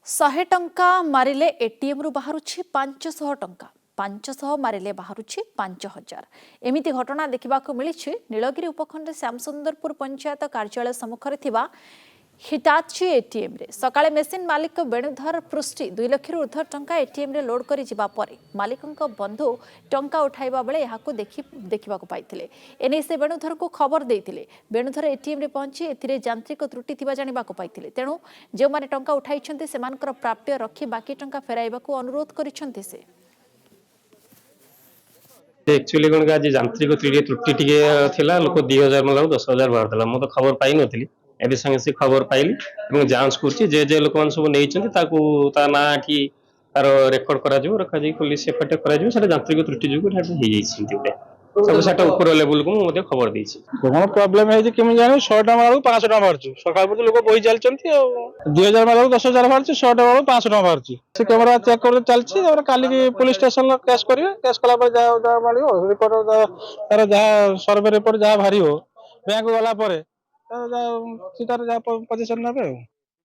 100 टंका मारिले एटीएम रु बाहरुछि 500 टंका 500 मारिले बाहरुछि 5000 एमिति घटना देखा मिली नीलगिरी उपखंड श्यामसुंदरपुर पंचायत कार्यालय सम्मुखें थिबा हिटाची एटीएम रे सकाळे मेसिन मालिक वेणुधर पृष्टि 2 लाख रु ऊर्ध्व टंका एटीएम रे लोड करि जिबा परे मालिकंक बंधु टंका उठाइबा बेले याकू देखिबा को पाइथिले एने से वेणुधर को खबर देइथिले वेणुधर एटीएम रे पहुंची एथिरे यांत्रिक त्रुटि थिबा जानिबा को पाइथिले तेणु जे माने टंका उठाइछन्ते सेमानकर प्राप्य रखि बाकी टंका फेराइबा को अनुरोध करिछन्ते से एक्चुअली कौन आज यांत्रिक त्रुटि टिके थिला लोक 2000 मला 10000 बाहर देला मो तो खबर पाई नथिली एबे संगे से खबर पाइली এবং जांच करछि जे लोक मान सब नै छथि ताकू ता ना कि तार रेकॉर्ड करा जो रखा जी पुलिस एफआईआर करा जो सेटा यांत्रिक त्रुटि जुगु हे जाई छिते सब सेटा ऊपर लेवल को मते खबर देछि कोन प्रॉब्लम है जे केम जाने 100 टका वाला 500 टका मारछु सकाळ पर लोक बही चलचंती आ 2000 वाला 10000 मारछु 100 टका वाला 500 टका मारछु से कैमरा चेक कर चलछि और काली की पुलिस स्टेशन केस करियो केस कला पर जा मारियो रिपोर्ट तार जा सर्वे रिपोर्ट जा भारियो बैंक वाला पर तार जा पोजीशन नेबे।